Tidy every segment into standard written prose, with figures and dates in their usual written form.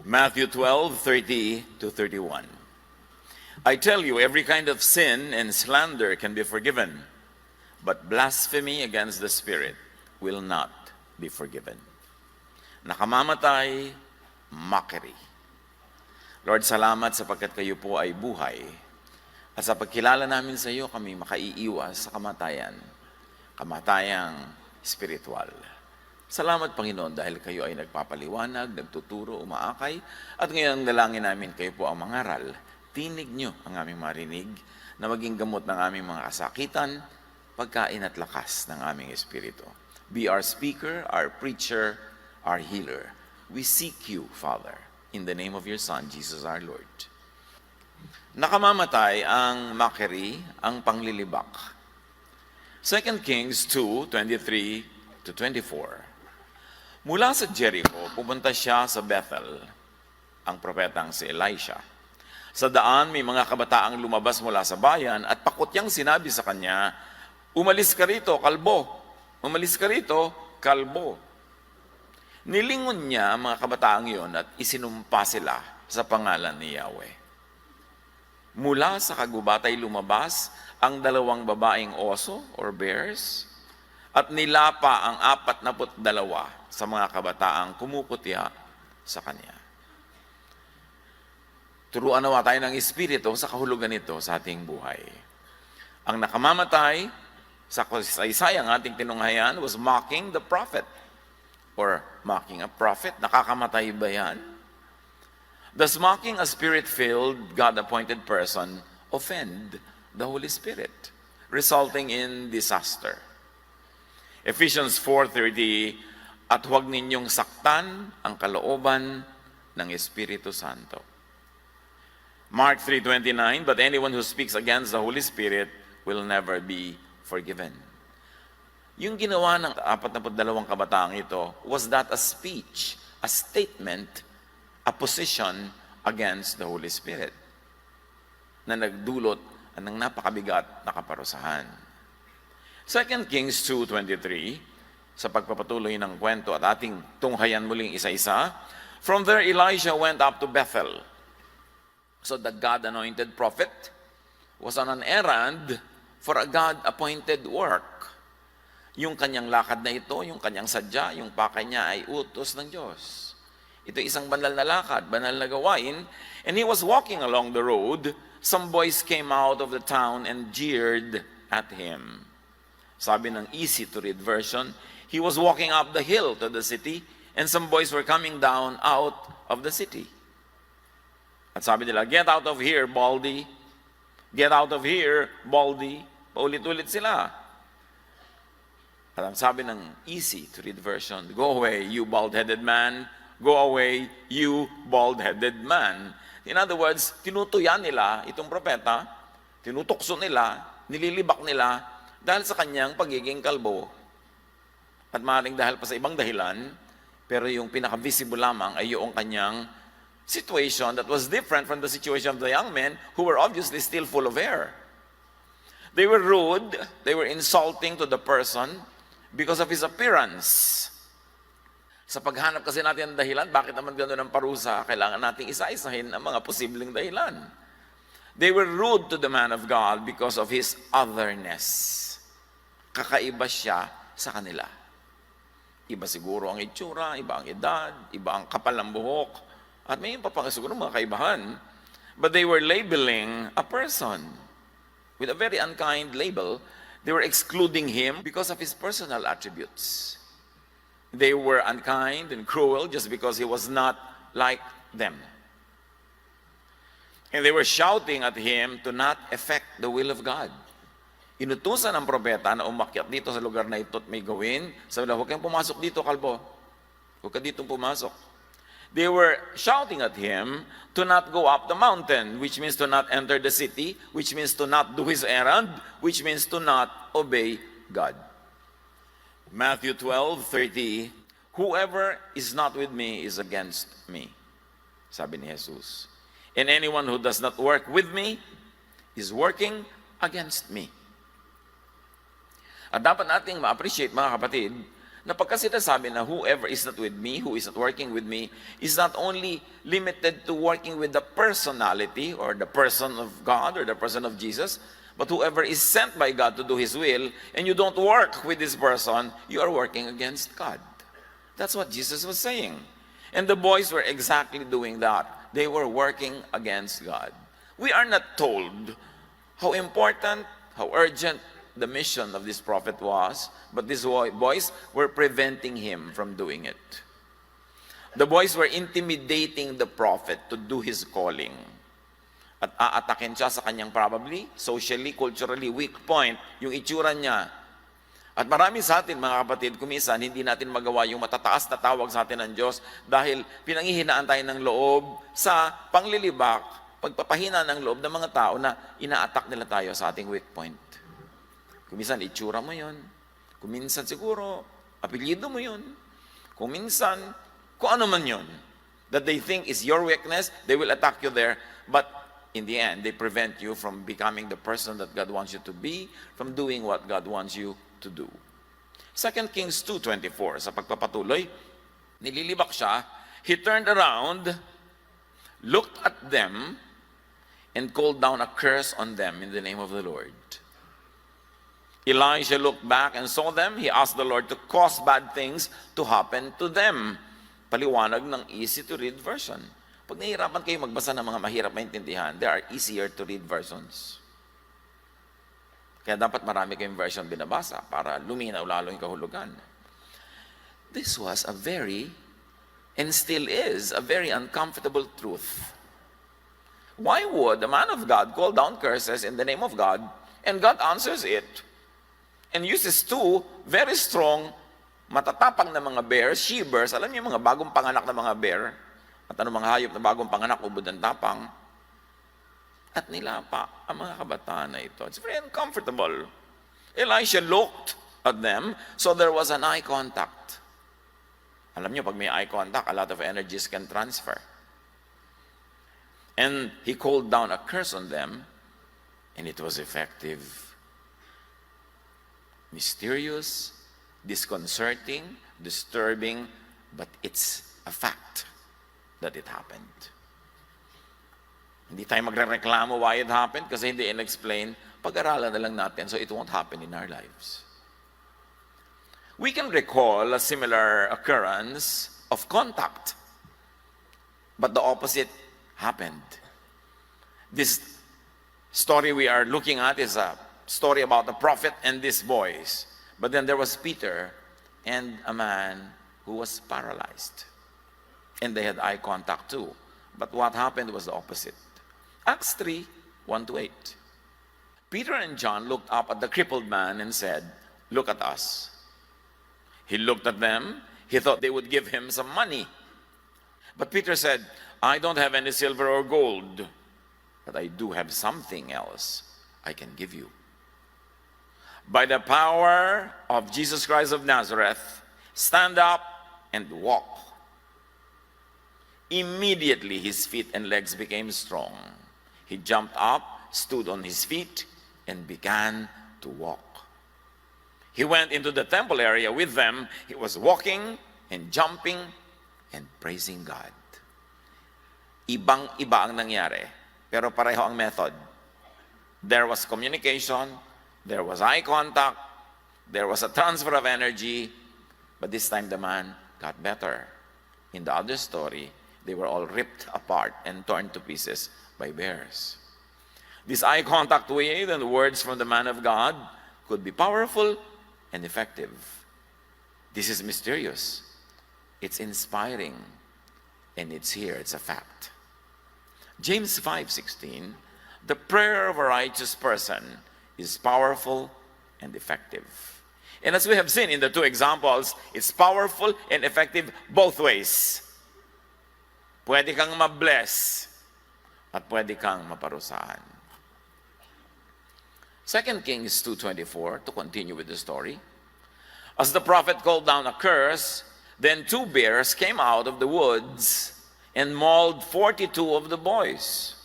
Matthew 12:30-31. I tell you, every kind of sin and slander can be forgiven, but blasphemy against the Spirit will not be forgiven. Nakamamatay, mockery. Lord, salamat sapagkat kayo po ay buhay. At sa pagkilala namin sa iyo, kami makaiiwas sa kamatayan, kamatayang spiritual. Salamat, Panginoon, dahil kayo ay nagpapaliwanag, nagtuturo, umaakay, at ngayon ang dalangin namin, kayo po ang mangaral. Tinig nyo ang aming marinig na maging gamot ng aming mga kasakitan, pagkain at lakas ng aming espiritu. Be our speaker, our preacher, our healer. We seek you, Father, in the name of your Son, Jesus our Lord. Nakamamatay ang mockery, ang panglilibak. 2 Kings 2:23-24. Mula sa Jericho, pupunta siya sa Bethel, ang propetang si Elisha. Sa daan, may mga kabataang lumabas mula sa bayan at pakutyang sinabi sa kanya, "Umalis ka rito, kalbo! Umalis ka rito, kalbo!" Nilingon niya ang mga kabataang iyon at isinumpa sila sa pangalan ni Yahweh. Mula sa kagubatay lumabas ang dalawang babaeng oso or bears at nilapa ang 42 sa mga kabataang kumukutya sa kanya. Turuan nawa tayo ng Espiritu sa kahulugan nito sa ating buhay. Ang nakamamatay sa kasaysayang ating tinunghayan was mocking the prophet or mocking a prophet. Nakakamatay ba yan? Does mocking a spirit-filled, God-appointed person offend the Holy Spirit, resulting in disaster? Ephesians 4:30, at huwag ninyong saktan ang kalooban ng Espiritu Santo. Mark 3:29, but anyone who speaks against the Holy Spirit will never be forgiven. Yung ginawa ng 42 kabataang ito, was that a speech, a statement, a position against the Holy Spirit na nagdulot ng napakabigat na kaparusahan. 2 Kings 2:23, sa pagpapatuloy ng kwento at ating tunghayan muling isa-isa, from there Elijah went up to Bethel. So the God-anointed prophet was on an errand for a God-appointed work. Yung kanyang lakad na ito, yung kanyang sadya, yung pakay niya ay utos ng Diyos. Ito isang banal na lakad, banal na gawain, and he was walking along the road. Some boys came out of the town and jeered at him. Sabi ng easy to read version, he was walking up the hill to the city, and some boys were coming down out of the city. At sabi nila, "Get out of here, Baldy. Get out of here, Baldy." Paulit-ulit sila. At ang sabi ng easy to read version, "Go away, you bald-headed man. Go away, you bald-headed man." In other words, tinutuyan nila itong propeta, tinutukso nila, nililibak nila dahil sa kanyang pagiging kalbo. At maaaring dahil pa sa ibang dahilan, pero yung pinaka-visible lamang ay yung kanyang situation that was different from the situation of the young men who were obviously still full of air. They were rude, they were insulting to the person because of his appearance. Sa paghanap kasi natin ng dahilan, bakit naman gano'n ang parusa, kailangan nating isa-isahin ang mga posibleng dahilan. They were rude to the man of God because of his otherness. Kakaiba siya sa kanila. Iba siguro ang itsura, iba ang edad, iba ang kapal ng buhok, at may pa siguro mga kaibahan. But they were labeling a person with a very unkind label. They were excluding him because of his personal attributes. They were unkind and cruel just because he was not like them. And they were shouting at him to not affect the will of God. Inutusan ng propeta na umakyat dito sa lugar na ito at may gawin. Sabi nila, "Huwag kang pumasok dito, kalbo. Huwag ka dito pumasok." They were shouting at him to not go up the mountain, which means to not enter the city, which means to not do his errand, which means to not obey God. Matthew 12:30, "Whoever is not with me is against me," sabi ni Jesus. "And anyone who does not work with me is working against me." At dapat nating ma-appreciate, mga kapatid, na pagka sinasabi na whoever is not with me, who is not working with me, is not only limited to working with the personality or the person of God or the person of Jesus, but whoever is sent by God to do His will, and you don't work with this person, you are working against God. That's what Jesus was saying. And the boys were exactly doing that. They were working against God. We are not told how important, how urgent the mission of this prophet was, but these boys were preventing him from doing it. The boys were intimidating the prophet to do his calling. At aatakin siya sa kanyang probably, socially, culturally weak point, yung itsura niya. At marami sa atin, mga kapatid, kumisan, hindi natin magawa yung matataas na tawag sa atin ng Diyos dahil pinanghihinaan tayo ng loob sa panglilibak, pagpapahina ng loob ng mga tao na ina-attack nila tayo sa ating weak point. Kuminsan, itsura mo yun. Kuminsan siguro, apelyido mo yun. Kuminsan, kung ano man yun. That they think is your weakness, they will attack you there. But in the end, they prevent you from becoming the person that God wants you to be, from doing what God wants you to do. 2 Kings 2:24, sa pagpapatuloy, nililibak siya, he turned around, looked at them, and called down a curse on them in the name of the Lord. Elijah looked back and saw them. He asked the Lord to cause bad things to happen to them. Paliwanag ng easy-to-read version. Pag nahihirapan kayo magbasa ng mga mahirap maintindihan, there are easier-to-read versions. Kaya dapat marami kayong version binabasa para luminaw lalo yung kahulugan. This was a very, and still is, a very uncomfortable truth. Why would a man of God call down curses in the name of God, and God answers it, and uses two very strong, matatapang na mga bears, she-bears, alam niyo mga bagong panganak na mga bear, at ano mga hayop na bagong panganak, ubod ang tapang, at nilapa ang mga kabataan na ito. It's very uncomfortable. Elisha looked at them, so there was an eye contact. Alam niyo, pag may eye contact, a lot of energies can transfer. And he called down a curse on them, and it was effective. Mysterious, disconcerting, disturbing, but it's a fact that it happened. Hindi tayo magrereklamo why it happened kasi hindi in-explain. Pag-aralan na lang natin so it won't happen in our lives. We can recall a similar occurrence of contact, but the opposite happened. This story we are looking at is a story about the prophet and these boys. But then there was Peter and a man who was paralyzed. And they had eye contact too. But what happened was the opposite. Acts 3, 1-8. Peter and John looked up at the crippled man and said, "Look at us." He looked at them. He thought they would give him some money. But Peter said, "I don't have any silver or gold, but I do have something else I can give you. By the power of Jesus Christ of Nazareth, stand up and walk." Immediately his feet and legs became strong. He jumped up, stood on his feet, and began to walk. He went into the temple area with them. He was walking and jumping and praising God. Ibang-iba ang nangyari, pero pareho ang method. There was communication, there was eye contact, there was a transfer of energy, but this time the man got better. In the other story, they were all ripped apart and torn to pieces by bears. This eye contact wave and words from the man of God could be powerful and effective. This is mysterious. It's inspiring. And it's here, it's a fact. James 5:16, the prayer of a righteous person is powerful and effective. And as we have seen in the two examples, it's powerful and effective both ways. Pwede kang ma-bless at pwede kang maparusahan. 2 Kings 2:24, to continue with the story. As the prophet called down a curse, then two bears came out of the woods and mauled 42 of the boys.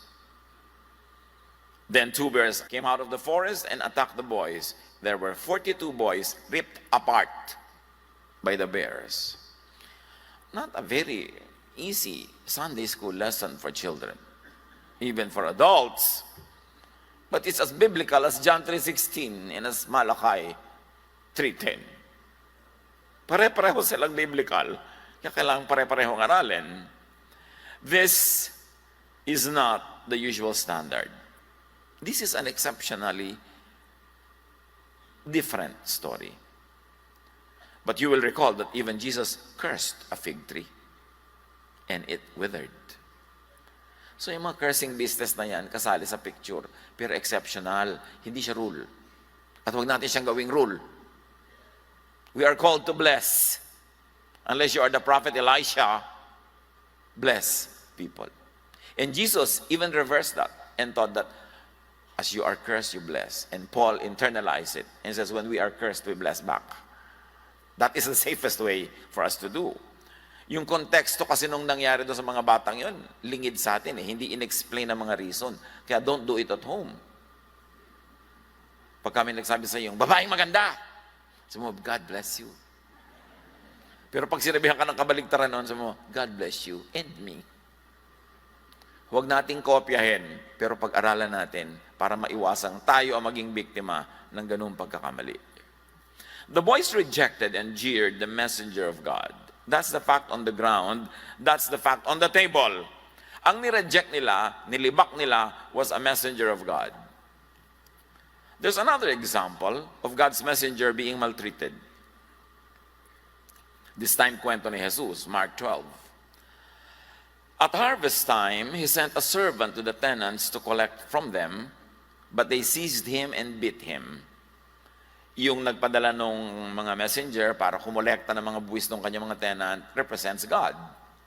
Then two bears came out of the forest and attacked the boys. There were 42 boys ripped apart. by the bears. Not a very easy Sunday school lesson for children, even for adults. But it's as biblical as John 3:16 and as Malachi 3:10. Pare-pareho silang biblical, kaya kailangan pare-parehong aralin. This is not the usual standard. This is an exceptionally different story. But you will recall that even Jesus cursed a fig tree and it withered. So yung mga cursing business na yan, kasali sa picture, pero exceptional, hindi siya rule. At huwag natin siyang gawing rule. We are called to bless. Unless you are the prophet Elisha, bless people. And Jesus even reversed that and taught that as you are cursed, you bless. And Paul internalized it and says, when we are cursed, we bless back. That is the safest way for us to do. Yung konteksto kasi nung nangyari doon sa mga batang yun, lingid sa atin eh. Hindi in-explain ang mga reason. Kaya don't do it at home. Pag kami nagsabi sa iyo, babaeng maganda, sabi mo, God bless you. Pero pag sinabihan ka ng kabaligtaran noon, sabi mo, God bless you and me. Huwag nating kopyahin, pero pag-aralan natin para maiwasang tayo ang maging biktima ng ganung pagkakamali. The boys rejected and jeered the messenger of God. That's the fact on the ground. That's the fact on the table. Ang nireject nila, nilibak nila, was a messenger of God. There's another example of God's messenger being maltreated. This time, kwento ni Jesus, Mark 12. At harvest time, he sent a servant to the tenants to collect from them, but they seized him and beat him. Yung nagpadala ng mga messenger para kumolekta ng mga buwis ng kanyang mga tenant represents God.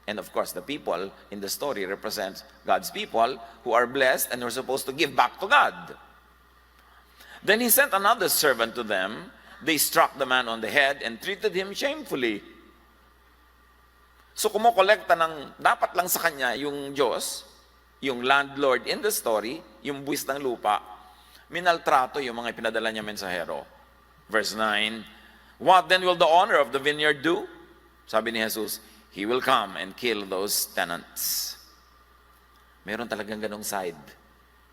And of course, the people in the story represent God's people who are blessed and who are supposed to give back to God. Then he sent another servant to them. They struck the man on the head and treated him shamefully. So kumukolekta ng dapat lang sa kanya yung Diyos, yung landlord in the story, yung buwis ng lupa, minaltrato yung mga pinadala niya mensahero. Verse 9, what then will the owner of the vineyard do? Sabi ni Jesus, he will come and kill those tenants. Meron talagang ganong side.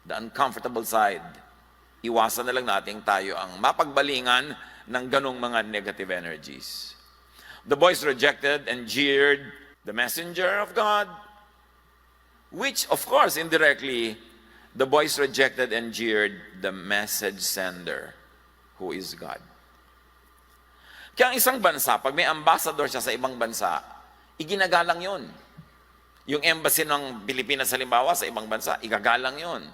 The uncomfortable side. Iwasan na lang natin tayo ang mapagbalingan ng ganong mga negative energies. The boys rejected and jeered the messenger of God, which of course indirectly, the boys rejected and jeered the message sender, who is God. Kaya ang isang bansa, pag may ambassador siya sa ibang bansa, iginagalang yun. Yung embassy ng Pilipinas halimbawa sa ibang bansa, igagalang yun.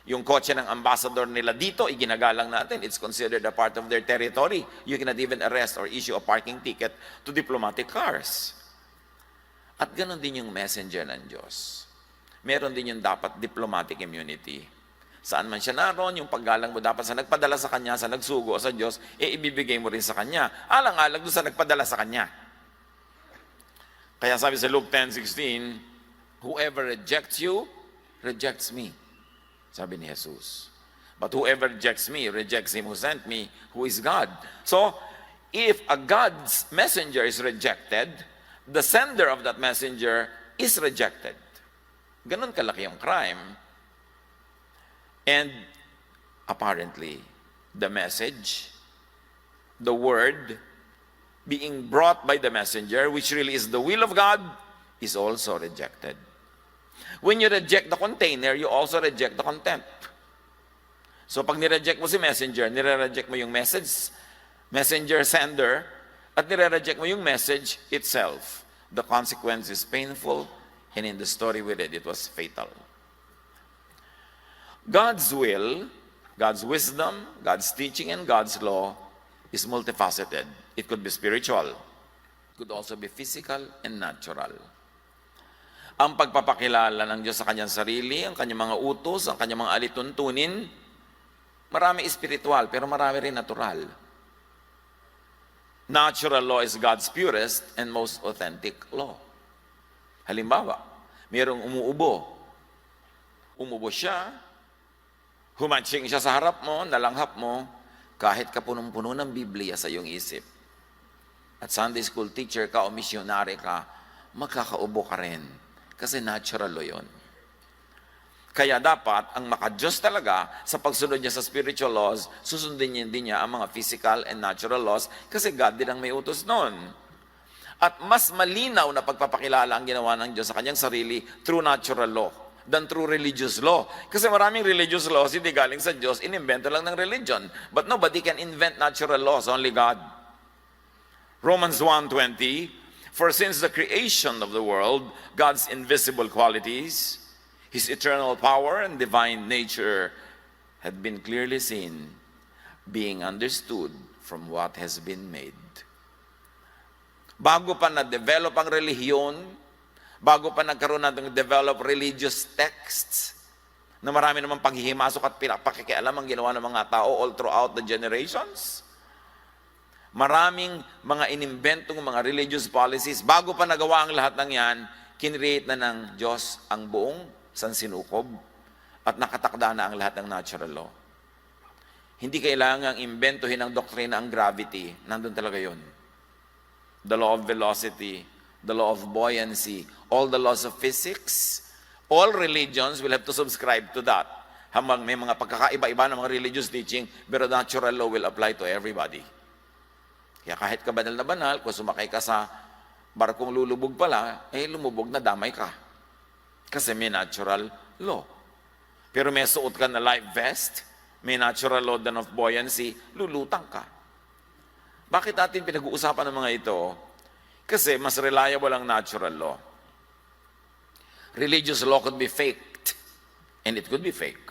Yung kotse ng ambassador nila dito, iginagalang natin. It's considered a part of their territory. You cannot even arrest or issue a parking ticket to diplomatic cars. At ganon din yung messenger ng Diyos. Meron din yung dapat diplomatic immunity. Saan man siya naroon, yung paggalang mo dapat sa nagpadala sa kanya, sa nagsugo sa Diyos, ibibigay mo rin sa kanya. Alang-alang doon sa nagpadala sa kanya. Kaya sabi sa Luke 10:16, whoever rejects you, rejects me. Sabi ni Jesus. But whoever rejects me, rejects him who sent me, who is God. So, if a God's messenger is rejected, the sender of that messenger is rejected. Ganon kalaki yung crime. And apparently, the message, the word being brought by the messenger, which really is the will of God, is also rejected. When you reject the container, you also reject the content. So pag nireject mo si messenger, nire-reject mo yung messenger sender, at nire-reject mo yung message itself. The consequence is painful, and in the story we read, it was fatal. God's will, God's wisdom, God's teaching, and God's law is multifaceted. It could be spiritual. It could also be physical and natural. Ang pagpapakilala ng Diyos sa kanyang sarili, ang kanyang mga utos, ang kanyang mga alituntunin, marami spiritual, pero marami rin natural. Natural law is God's purest and most authentic law. Halimbawa, mayroong umuubo. Umubo siya, humatsing siya sa harap mo, nalanghap mo, kahit ka punong-puno ng Biblia sa iyong isip. at Sunday school teacher ka o missionary ka, magkakaubo ka rin. Kasi natural lo yun. Kaya dapat, ang maka-Diyos talaga, sa pagsunod niya sa spiritual laws, susundin niya din niya ang mga physical and natural laws kasi God din ang may utos noon. At mas malinaw na pagpapakilala ang ginawa ng Diyos sa kanyang sarili through natural law than through religious law. Kasi maraming religious laws hindi galing sa Diyos, inimbento lang ng religion. But nobody can invent natural laws, only God. Romans 1:20, for since the creation of the world, God's invisible qualities, His eternal power and divine nature had been clearly seen, being understood from what has been made. Bago pa na-develop ang relihiyon, bago pa nagkaroon natin develop religious texts, na marami namang paghihimasok at pakikialam ang ginawa ng mga tao all throughout the generations, maraming mga inimbentong mga religious policies, bago pa nagawa ang lahat ng yan, kinreate na ng Diyos ang buong sansinukob at nakatakda na ang lahat ng natural law. Hindi kailangang imbentohin ang doktrina ang gravity. Nandun talaga yun. The law of velocity, the law of buoyancy, all the laws of physics, all religions will have to subscribe to that. Habang may mga pagkakaiba-iba ng mga religious teaching, pero natural law will apply to everybody. Kaya kahit ka banal na banal, kung sumakay ka sa barkong lulubog pala, lumubog na damay ka. Kasi may natural law. Pero may suot ka na life vest, may natural law din of buoyancy, lulutang ka. Bakit natin pinag-uusapan ng mga ito? Kasi mas reliable ang natural law. Religious law could be faked, and it could be fake.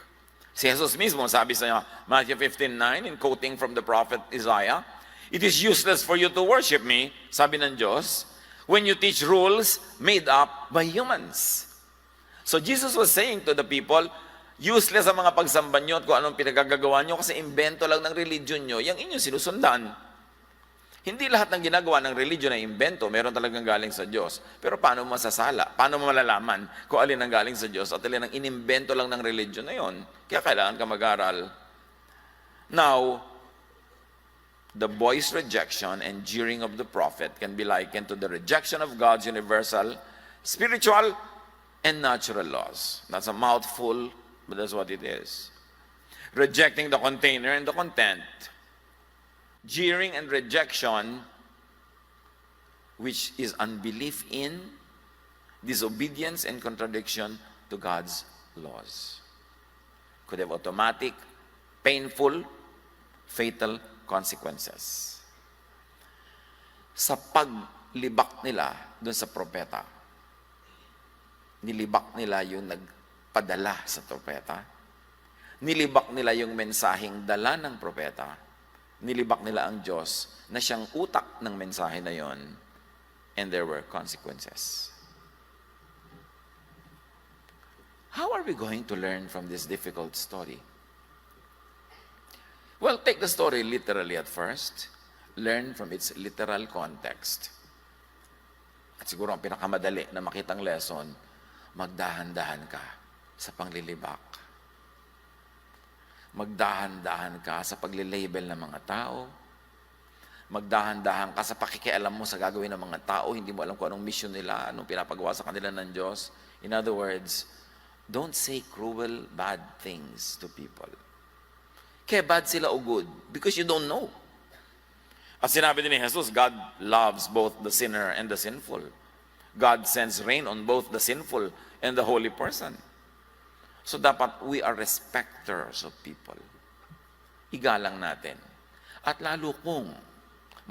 Si Jesus mismo, sabi sa Matthew 15:9, in quoting from the prophet Isaiah, it is useless for you to worship me, sabi ng Diyos, when you teach rules made up by humans. So Jesus was saying to the people, useless ang mga pagsamba nyo at kung anong pinagagagawa nyo kasi imbento lang ng religion nyo, yung inyong sinusundan. Hindi lahat ng ginagawa ng religion ay imbento, meron talagang galing sa Diyos. Pero paano mo masasala? Paano mo malalaman kung alin ang galing sa Diyos at alin ang inimbento lang ng religion na yon? Kaya kailangan ka mag-aral. Now, the boy's rejection and jeering of the prophet can be likened to the rejection of God's universal, spiritual, and natural laws. That's a mouthful, but that's what it is. Rejecting the container and the content. Jeering and rejection, which is unbelief in, disobedience, and contradiction to God's laws. Could have automatic, painful, fatal consequences. Sa paglibak nila dun sa propeta, nilibak nila yung nagpadala sa propeta. Nilibak nila yung mensaheng dala ng propeta. Nilibak nila ang Diyos na siyang utak ng mensahe na yon. And there were consequences. How are we going to learn from this difficult story? Well, take the story literally at first. Learn from its literal context. At siguro ang pinakamadali na makitang lesson, magdahan-dahan ka sa panglilibak. Magdahan-dahan ka sa paglilabel ng mga tao. Magdahan-dahan ka sa pakikialam mo sa gagawin ng mga tao. Hindi mo alam kung anong mission nila, anong pinapagawa sa kanila ng Diyos. In other words, don't say cruel, bad things to people. Kaya bad sila o good? Because you don't know. At sinabi din ni Jesus, God loves both the sinner and the sinful. God sends rain on both the sinful and the holy person. So dapat we are respecters of people. Igalang natin. At lalo kung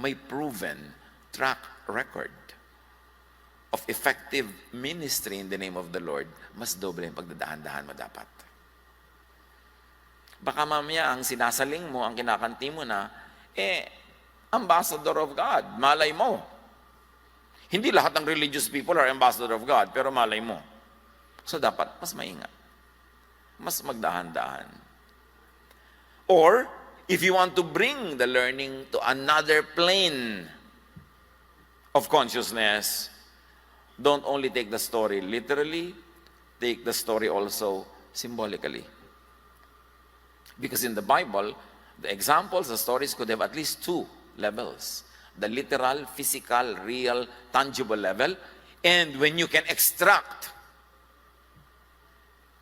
may proven track record of effective ministry in the name of the Lord, mas doble yung pagdadahan-dahan mo dapat. Baka mamaya ang sinasaling mo, ang kinakanti mo na, ambassador of God, malay mo. Hindi lahat ng religious people are ambassador of God, pero malay mo. So dapat mas maingat. Mas magdahan-dahan. Or, if you want to bring the learning to another plane of consciousness, don't only take the story literally, take the story also symbolically. Because in the Bible, the examples, the stories could have at least two levels. the literal, physical, real, tangible level. And when you can extract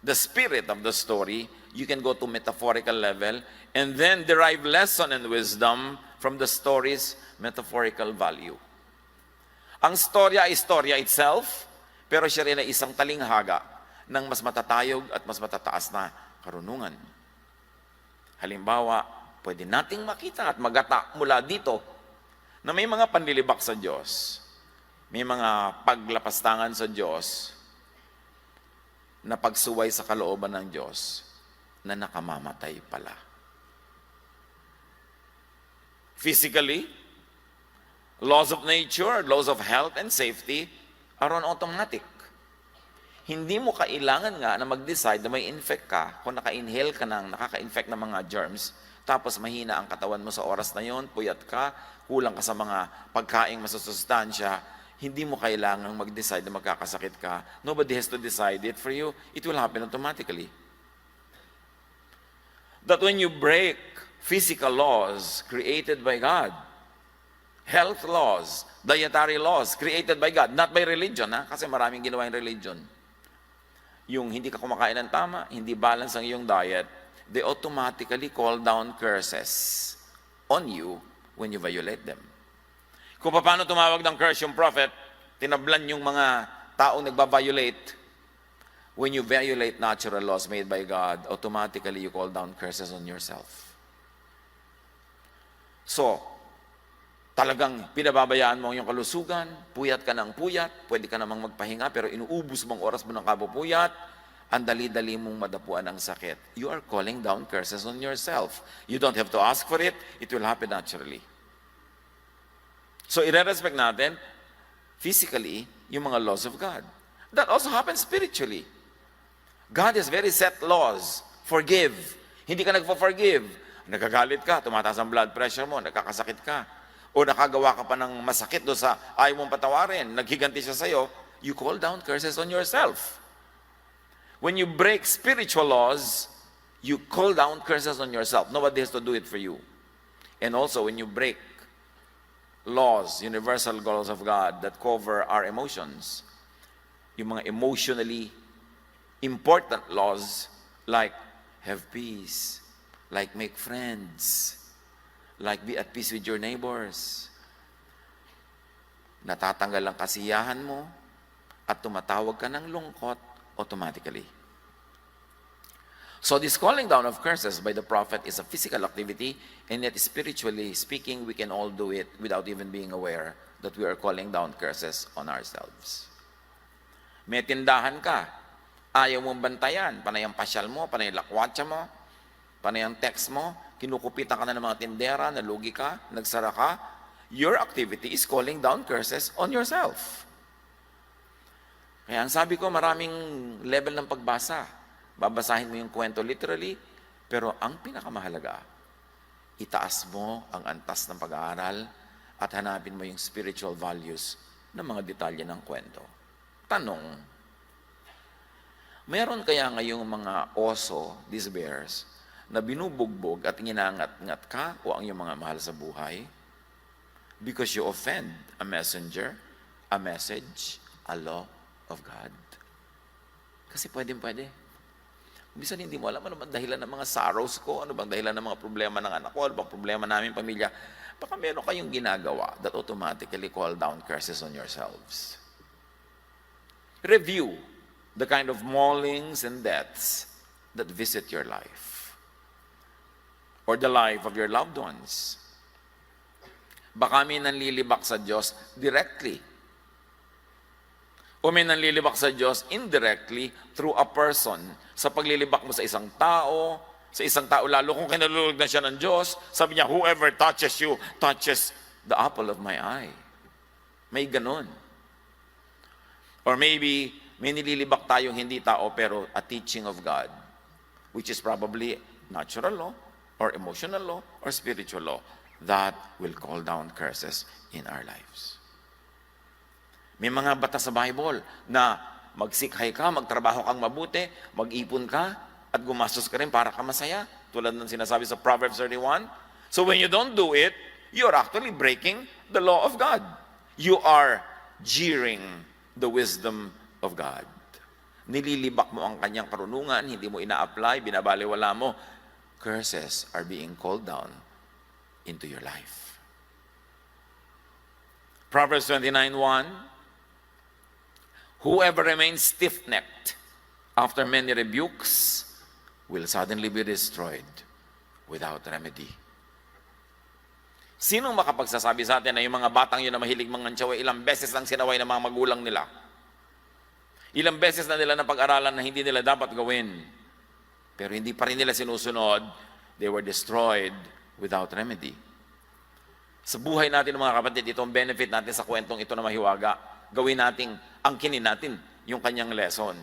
the spirit of the story, you can go to metaphorical level and then derive lesson and wisdom from the story's metaphorical value. Ang storya ay storya itself, pero siya rin ay isang talinghaga ng mas matatayog at mas matataas na karunungan. Halimbawa, pwede nating makita at magata mula dito na may mga panlilibak sa Diyos, may mga paglapastangan sa Diyos, na pagsuway sa kalooban ng Diyos na nakamamatay pala. Physically, laws of nature, laws of health and safety are on automatic. Hindi mo kailangan nga na mag-decide na may infect ka kung naka-inhale ka ng nakaka-infect na mga germs, tapos mahina ang katawan mo sa oras na yon, puyat ka, kulang ka sa mga pagkaing masusustansya, hindi mo kailangang mag-decide na magkakasakit ka. Nobody has to decide it for you. It will happen automatically. That when you break physical laws created by God, health laws, dietary laws created by God, not by religion, kasi maraming ginawa yung religion. Yung hindi ka kumakain ng tama, hindi balance ang iyong diet, they automatically call down curses on you when you violate them. Kung paano tumawag ng curse yung prophet, tinablan yung mga taong nagba-violate. When you violate natural laws made by God, automatically you call down curses on yourself. So, talagang pinababayaan mo yung kalusugan, puyat ka ng puyat, pwede ka namang magpahinga, pero inuubos mong oras mo ng kabupuyat, ang dali-dali mong madapuan ang sakit. You are calling down curses on yourself. You don't have to ask for it, it will happen naturally. So, ire-respect natin, physically, yung mga laws of God. That also happens spiritually. God has very set laws. Forgive. Hindi ka nagpo-forgive. Nagagalit ka, tumataas ang blood pressure mo, nagkakasakit ka. O nakagawa ka pa ng masakit doon sa ayaw mong patawarin, naghiganti siya sa'yo, you call down curses on yourself. When you break spiritual laws, you call down curses on yourself. Nobody has to do it for you. And also, when you break laws, universal laws of God that cover our emotions, yung mga emotionally important laws like have peace, like make friends, like be at peace with your neighbors, natatanggal ang kasiyahan mo at tumatawag ka ng lungkot automatically. So this calling down of curses by the prophet is a physical activity, and yet spiritually speaking, we can all do it without even being aware that we are calling down curses on ourselves. May tindahan ka, ayaw mong bantayan, panay ang pasyal mo, panay ang lakwatsa mo, panay ang text mo, kinukupitan ka na ng mga tindera, nalugi ka, nagsara ka, your activity is calling down curses on yourself. Kaya ang sabi ko, maraming level ng pagbasa. Babasahin mo yung kwento literally, pero ang pinakamahalaga, itaas mo ang antas ng pag-aaral at hanapin mo yung spiritual values ng mga detalye ng kwento. Tanong, meron kaya ngayong mga oso, these bears, na binubugbog at nginangat-ngat ka o ang iyong mga mahal sa buhay because you offend a messenger, a message, a law of God? Kasi pwede. Minsan hindi mo alam ano bang dahilan ng mga sorrows ko, ano bang dahilan ng mga problema ng anak ko, ano bang problema namin pamilya. Baka meron kayong ginagawa that automatically call down curses on yourselves. Review the kind of maulings and deaths that visit your life or the life of your loved ones. Baka may nanlilibak sa Diyos directly o may nanlilibak sa Diyos indirectly through a person. Sa paglilibak mo sa isang tao, lalo kung kinalulog na siya ng Diyos, sabi niya, whoever touches you, touches the apple of my eye. May ganun. Or maybe, may nililibak tayong hindi tao, pero a teaching of God, which is probably natural law, or emotional law, or spiritual law, that will call down curses in our lives. May mga batas sa Bible na magsikhay ka, magtrabaho kang mabuti, mag-ipon ka, at gumastos ka rin para ka masaya. Tulad ng sinasabi sa Proverbs 31. So when you don't do it, you're actually breaking the law of God. You are jeering the wisdom of God. Nililibak mo ang kanyang karunungan, hindi mo ina-apply, binabaliwala mo. Curses are being called down into your life. Proverbs 29:1, whoever remains stiff-necked after many rebukes will suddenly be destroyed without remedy. Sinong makapagsasabi sa atin na yung mga batang yun na mahilig mangantsaw, ilang beses lang sinaway ng mga magulang nila? Ilang beses na nila napag-aralan na hindi nila dapat gawin. Pero hindi pa rin nila sinusunod, they were destroyed without remedy. Sa buhay natin mga kapatid, itong benefit natin sa kwentong ito na mahiwaga, gawin natin, angkinin natin yung kanyang lesson.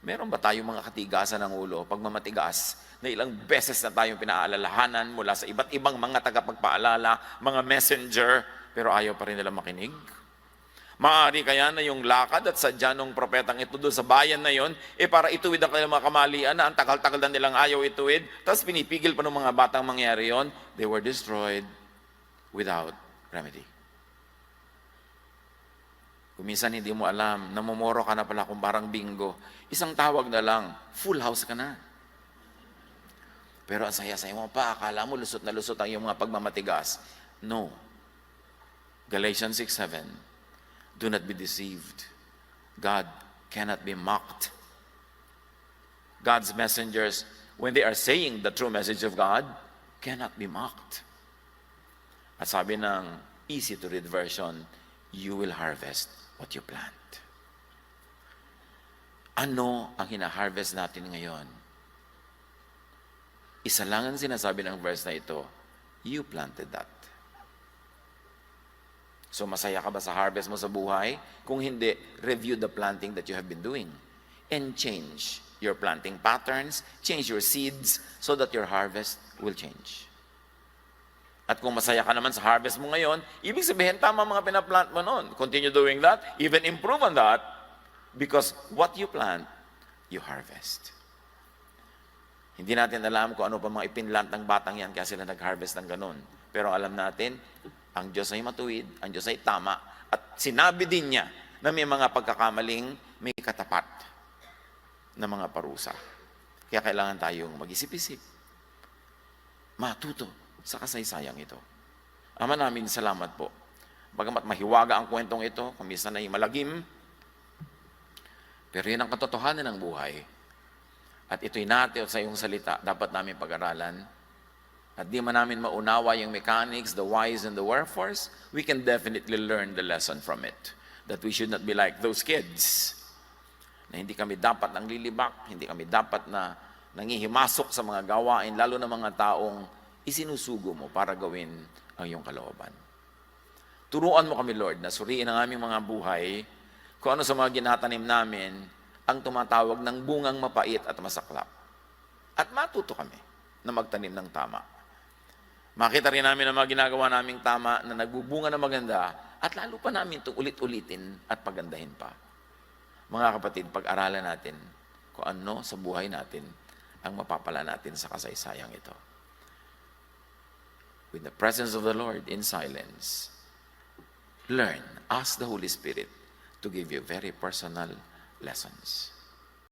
Meron ba tayong mga katigasan ng ulo, pagmamatigas, na ilang beses na tayong pinaalalahanan mula sa iba't ibang mga tagapagpaalala, mga messenger, pero ayaw pa rin nila makinig? Maaari kaya na yung lakad at sadya ng propetang ito doon sa bayan na yon, para ituwid ang kanilang mga kamalian na ang tagal-tagal na nilang ayaw ituwid, tapos pinipigil pa ng mga batang mangyari yon, they were destroyed without remedy. Kung minsan hindi mo alam, namumoro ka na pala kung parang bingo, isang tawag na lang, full house ka na. Pero ang saya-saya mo pa, akala mo lusot na lusot ang iyong mga pagmamatigas. No. Galatians 6:7, do not be deceived. God cannot be mocked. God's messengers, when they are saying the true message of God, cannot be mocked. At sabi ng easy-to-read version, you will harvest what you plant. Ano ang hina-harvest natin ngayon? Isa lang ang sinasabi ng verse na ito, you planted that. So masaya ka ba sa harvest mo sa buhay? Kung hindi, review the planting that you have been doing. And change your planting patterns, change your seeds, so that your harvest will change. At kung masaya ka naman sa harvest mo ngayon, ibig sabihin, tama mga pinaplant mo noon. Continue doing that, even improve on that, because what you plant, you harvest. Hindi natin alam kung ano pa mga ipinlant ng batang yan, kaya sila nag-harvest ng ganun. Pero alam natin, ang Diyos ay matuwid, ang Diyos ay tama, at sinabi din niya na may mga pagkakamaling may katapat na mga parusa. Kaya kailangan tayong mag-isip-isip, matuto sa kasaysayang ito. Ama namin, salamat po. Bagamat mahiwaga ang kwentong ito, kung minsan ay malagim, pero yun ang katotohanan ng buhay. At ito'y natin sa iyong salita, dapat namin pag-aralan. At di man namin maunawa yung mechanics, the whys and the wherefores, we can definitely learn the lesson from it. That we should not be like those kids. Na hindi kami dapat nang lilibak, hindi kami dapat na nangihimasok sa mga gawain, lalo na mga taong isinusugo mo para gawin ang iyong kalooban. Turuan mo kami, Lord, na suriin ang aming mga buhay, kung ano sa mga ginatanim namin, ang tumatawag ng bungang mapait at masaklap. At matuto kami na magtanim ng tama. Makita rin namin ang mga ginagawa naming tama na nagbubunga na maganda at lalo pa namin itong ulit-ulitin at pagandahin pa. Mga kapatid, pag-aralan natin kung ano sa buhay natin ang mapapala natin sa kasaysayang ito. With the presence of the Lord in silence, learn, ask the Holy Spirit to give you very personal lessons.